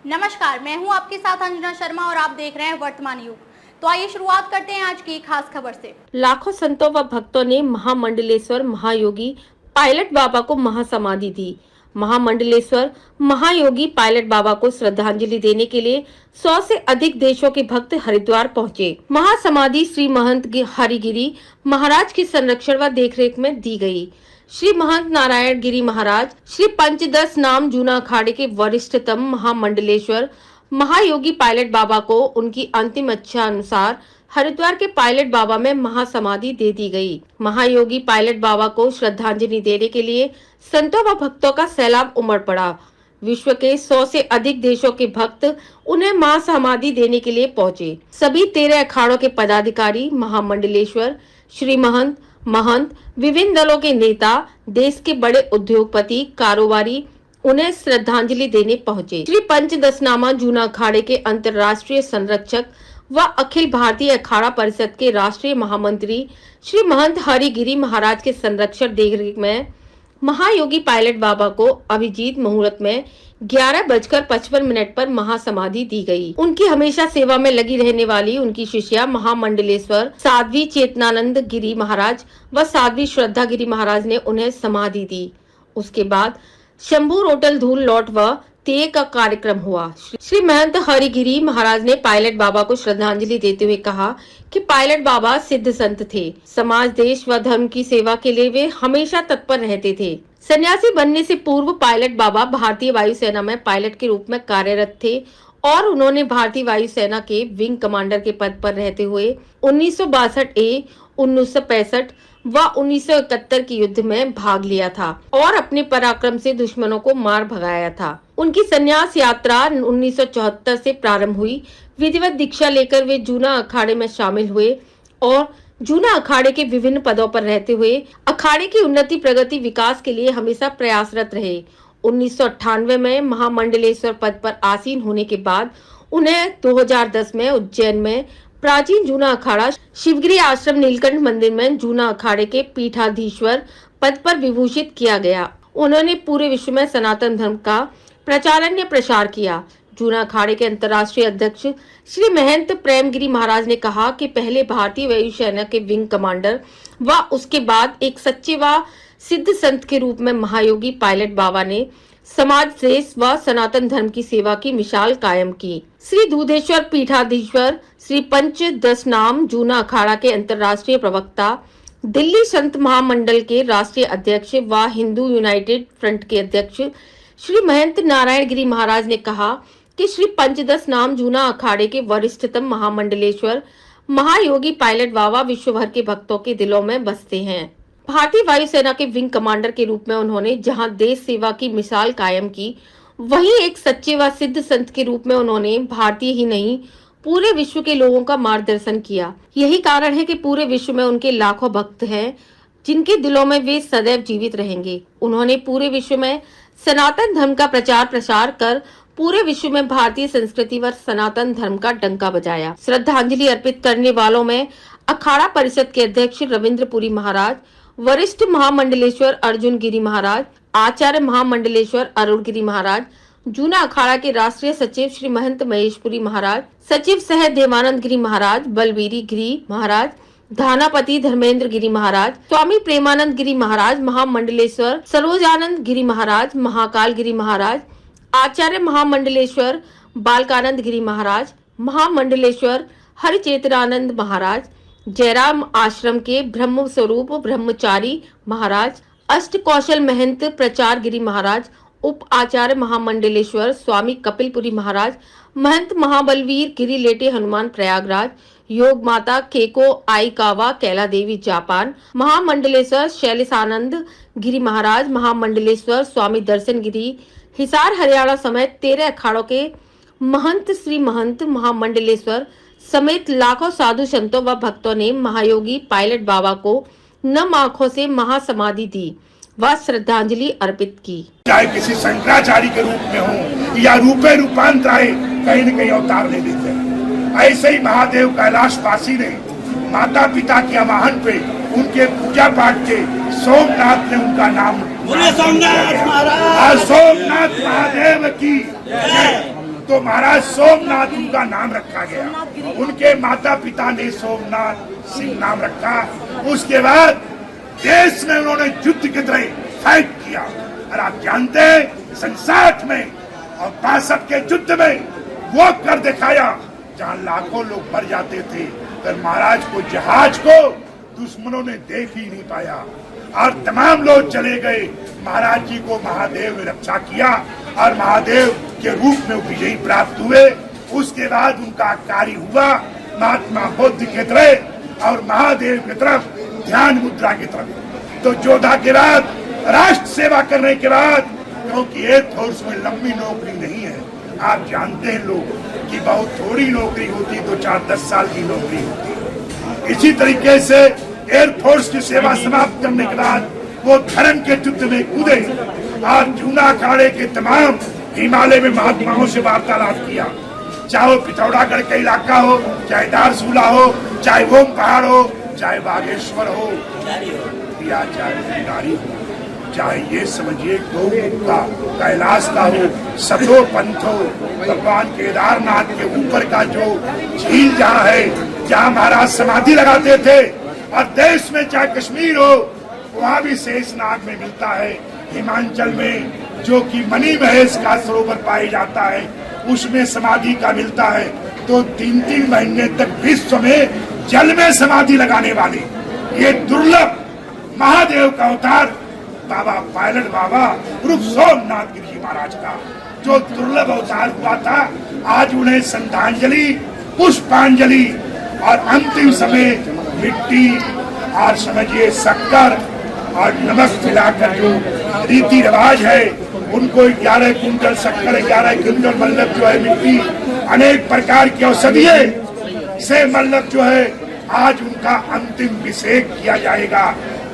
नमस्कार, मैं हूं आपके साथ अंजना शर्मा और आप देख रहे हैं वर्तमान युग। तो आइए शुरुआत करते हैं आज की खास खबर से। लाखों संतों व भक्तों ने महामंडलेश्वर महायोगी पायलट बाबा को महासमाधि दी। महामंडलेश्वर महायोगी पायलट बाबा को श्रद्धांजलि देने के लिए 100 से अधिक देशों के भक्त हरिद्वार पहुंचे। महासमाधि श्री महंत हरिगिरी महाराज के संरक्षण व देखरेख में दी गई। श्री महंत नारायण गिरी महाराज श्री पंचदश नाम जूना अखाड़े के वरिष्ठतम महामंडलेश्वर महायोगी पायलट बाबा को उनकी अंतिम इच्छा अनुसार हरिद्वार के पायलट बाबा में महासमाधि दे दी गई। महायोगी पायलट बाबा को श्रद्धांजलि देने के लिए संतों व भक्तों का सैलाब उमड़ पड़ा। विश्व के 100 से अधिक देशों के भक्त उन्हें महासमाधि देने के लिए पहुंचे। सभी 13 अखाड़ों के पदाधिकारी, महामंडलेश्वर, श्री महंत, विभिन्न दलों के नेता, देश के बड़े उद्योगपति, कारोबारी उन्हें श्रद्धांजलि देने पहुंचे। श्री पंचदशनामा जूना अखाड़े के अंतर्राष्ट्रीय संरक्षक व अखिल भारतीय अखाड़ा परिषद के राष्ट्रीय महामंत्री श्री महंत हरिगिरी महाराज के संरक्षण देखरेख में महायोगी पायलट बाबा को अभिजीत मुहूर्त में 11:55 पर महासमाधि दी गई। उनकी हमेशा सेवा में लगी रहने वाली उनकी शिष्या महामंडलेश्वर साध्वी चेतनानंद गिरी महाराज व साध्वी श्रद्धा गिरी महाराज ने उन्हें समाधि दी। उसके बाद शंभू रोटल धूल लौट व तेय का कार्यक्रम हुआ। श्री महंत हरिगिरी महाराज ने पायलट बाबा को श्रद्धांजलि देते हुए कहा कि पायलट बाबा सिद्ध संत थे। समाज, देश व धर्म की सेवा के लिए वे हमेशा तत्पर रहते थे। सन्यासी बनने से पूर्व पायलट बाबा भारतीय वायुसेना में पायलट के रूप में कार्यरत थे और उन्होंने भारतीय वायुसेना के विंग कमांडर के पद पर रहते हुए 1962 1965 व 1971 के युद्ध में भाग लिया था और अपने पराक्रम से दुश्मनों को मार भगाया था। उनकी संन्यास यात्रा 1974 से प्रारंभ हुई। विधिवत दीक्षा लेकर वे जूना अखाड़े में शामिल हुए और जूना अखाड़े के विभिन्न पदों पर रहते हुए अखाड़े की उन्नति, प्रगति, विकास के लिए हमेशा प्रयासरत रहे। 1998 में महामंडलेश्वर पद पर आसीन होने के बाद उन्हें 2010 में उज्जैन में प्राचीन जूना अखाड़ा शिवगिरी आश्रम नीलकंठ मंदिर में जूना अखाड़े के पीठाधीश्वर पद पर विभूषित किया गया। उन्होंने पूरे विश्व में सनातन धर्म का प्रचारण्य प्रसार किया। जूना अखाड़े के अंतर्राष्ट्रीय अध्यक्ष श्री महंत प्रेमगिरी महाराज ने कहा कि पहले भारतीय वायुसेना के विंग कमांडर व उसके बाद एक सच्चे व सिद्ध संत के रूप में महायोगी पायलट बाबा ने समाज, देश व सनातन धर्म की सेवा की मिसाल कायम की। श्री दूधेश्वर पीठाधीश्वर श्री पंचदशनाम जूना अखाड़ा के अंतर्राष्ट्रीय प्रवक्ता, दिल्ली संत महामंडल के राष्ट्रीय अध्यक्ष व हिंदू यूनाइटेड फ्रंट के अध्यक्ष श्री महंत नारायण गिरी महाराज ने कहा कि श्री पंचदशनाम जूना अखाड़े के वरिष्ठतम महामंडलेश्वर महायोगी पायलट बाबा विश्व भर के भक्तों के दिलों में बसते हैं। भारतीय वायुसेना के विंग कमांडर के रूप में उन्होंने जहां देश सेवा की मिसाल कायम की, वहीं एक सच्चे व सिद्ध संत के रूप में उन्होंने भारतीय ही नहीं पूरे विश्व के लोगों का मार्गदर्शन किया। यही कारण है कि पूरे विश्व में उनके लाखों भक्त हैं जिनके दिलों में वे सदैव जीवित रहेंगे। उन्होंने पूरे विश्व में सनातन धर्म का प्रचार प्रसार कर पूरे विश्व में भारतीय संस्कृति व सनातन धर्म का डंका बजाया। श्रद्धांजलि अर्पित करने वालों में अखाड़ा परिषद के अध्यक्ष रविंद्रपुरी महाराज, वरिष्ठ महामंडलेश्वर अर्जुन गिरी महाराज, आचार्य महामंडलेश्वर अरुण गिरी महाराज, जूना अखाड़ा के राष्ट्रीय सचिव श्री महंत महेशपुरी महाराज, सचिव सह देवानंद गिरी महाराज, बलबीरी गिरी महाराज, धानापति धर्मेंद्र गिरी महाराज, स्वामी प्रेमानंद गिरी महाराज, महामंडलेश्वर सरोजानंद गिरी महाराज, महाकाल गिरी महाराज, आचार्य महामंडलेश्वर बालकानंद गिरी महाराज, महामंडलेश्वर हरिचेतनानंद महाराज, जयराम आश्रम के ब्रह्म स्वरूप ब्रह्मचारी महाराज, अष्ट कौशल महंत प्रचार गिरी महाराज, उप आचार्य महामंडलेश्वर स्वामी कपिलपुरी महाराज, महंत महाबलवीर गिरी लेटे हनुमान प्रयागराज, योग माता केको आईकावा कैला देवी जापान, महामंडलेश्वर शैलेशानंद गिरी महाराज, महामंडलेश्वर स्वामी दर्शन गिरी हिसार हरियाणा समेत 13 अखाड़ों के महंत श्री महंत महामंडलेश्वर समेत लाखों साधु संतों व भक्तों ने महायोगी पायलट बाबा को नम आंखों से महासमाधि दी व श्रद्धांजलि अर्पित की। चाहे किसी शंकराचार्य के रूप में हो या रूपे रूपांतर आए, कहीं न कहीं अवतार ले लेते हैं। ऐसे ही महादेव कैलाशवासी ने माता पिता के आवाहन पे उनके पूजा पाठ के सोमनाथ ने उनका नाम सोमनाथ महादेव की तो महाराज सोमनाथ उनका नाम रखा गया। उनके माता पिता ने सोमनाथ सिंह नाम रखा। उसके बाद देश में उन्होंने युद्ध की तरह फाइट किया। और आप जानते हैं 67 में और 62 के युद्ध में वो कर दिखाया जहां लाखों लोग मर जाते थे, पर महाराज को जहाज को दुश्मनों ने देख ही नहीं पाया और तमाम लोग चले गए। महाराज जी को महादेव ने रक्षा किया और महादेव के रूप में विजयी प्राप्त हुए। उसके बाद उनका कार्य हुआ महात्मा बुद्ध की तरफ और महादेव की तरफ ध्यान मुद्रा की तरफ। तो योद्धा के बाद राष्ट्र सेवा करने के बाद, क्योंकि एयरफोर्स में लंबी नौकरी नहीं है, आप जानते हैं लोग कि बहुत थोड़ी नौकरी होती तो 4-10 साल की नौकरी होती। इसी तरीके से एयरफोर्स की सेवा समाप्त करने के बाद वो धर्म के युद्ध में कूदे और जूना अखाड़े के तमाम हिमालय में महात्माओं से वार्तालाप किया। चाहे वो पिथौरागढ़ का इलाका हो, चाहे दारसूला हो, चाहे ओम पहाड़ हो, चाहे बागेश्वर हो या चाहे भंडारी हो, चाहे ये समझिए गौमुख का कैलाश का हो, सतो पंथ हो, भगवान केदारनाथ के ऊपर का जो झील जहाँ है, जहाँ महाराज समाधि लगाते थे, और देश में चाहे कश्मीर हो वहाँ भी शेषनाग में मिलता है। हिमाचल में जो कि मणि महेश का सरोवर पाया जाता है उसमें समाधि का मिलता है। तो 3-3 महीने तक विश्व में जल में समाधि लगाने वाले ये दुर्लभ महादेव का अवतार बाबा पायलट बाबा उर्फ सोमनाथ गिरी जी महाराज का जो दुर्लभ अवतार हुआ था, आज उन्हें श्रद्धांजलि, पुष्पांजलि और अंतिम समय मिट्टी और समझिए शक्कर और नमक मिलाकर जो रीति रिवाज है, उनको 11 कुंटल शक्कर, 11 कुंटल मल्लक जो है मिट्टी, अनेक प्रकार की औषधिये से मल्लक जो है आज उनका अंतिम अभिषेक किया जाएगा।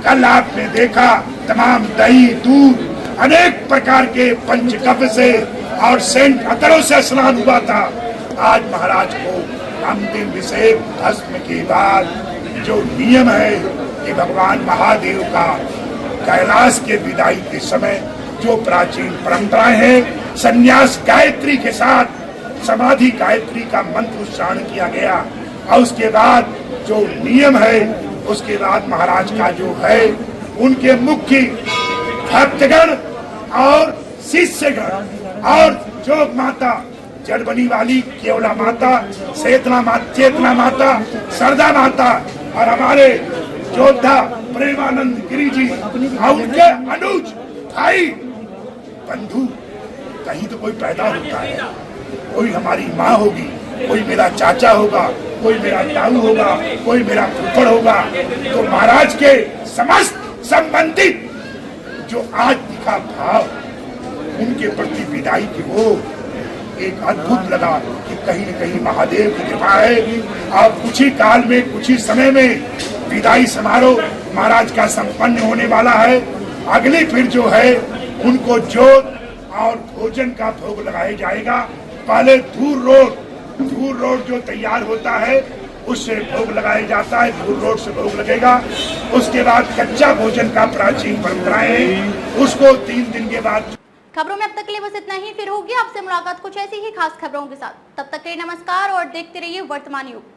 कल आपने देखा तमाम दही, दूध, अनेक प्रकार के पंचगव्य से और सेंट अतरों से स्नान हुआ था। आज महाराज को अंतिम अभिषेक भस्म के बाद जो नियम है कि भगवान महादेव का कैलाश के विदाई के समय जो प्राचीन परंपराएं हैं, संन्यास गायत्री के साथ समाधि गायत्री का मंत्र उच्चारण किया गया और उसके बाद जो नियम है, उसके बाद महाराज का जो है उनके मुख्य भक्तगण और शिष्यगण और जोग माता, जड़बनी वाली केवला माता, चेतना माता, सरदा माता और हमारे योद्धा प्रेमानंद गिरी जी और उनके अनुज भाई बंधु, कहीं तो कोई पैदा होता है, कोई हमारी माँ होगी, कोई मेरा चाचा होगा, कोई मेरा ताऊ होगा, कोई मेरा फूफड़ होगा। तो महाराज के समस्त संबंधित जो आज दिखा भाव उनके प्रति विदाई की हो, एक अद्भुत लगा कि कहीं न कहीं महादेव की कृपा है। और कुछ ही काल में, कुछ ही समय में विदाई समारोह महाराज का संपन्न होने वाला है। अगली फिर जो है उनको जोत और भोजन का भोग लगाया जाएगा। पहले धूर रोड जो तैयार होता है उससे भोग लगाया जाता है, धूर रोड से भोग लगेगा। उसके बाद कच्चा भोजन का प्राचीन परंपराएं है, उसको 3 दिन के बाद। खबरों में अब तक के लिए बस इतना ही। फिर होगी आपसे मुलाकात कुछ ऐसी ही खास खबरों के साथ। तब तक के लिए नमस्कार और देखते रहिए वर्तमान युग।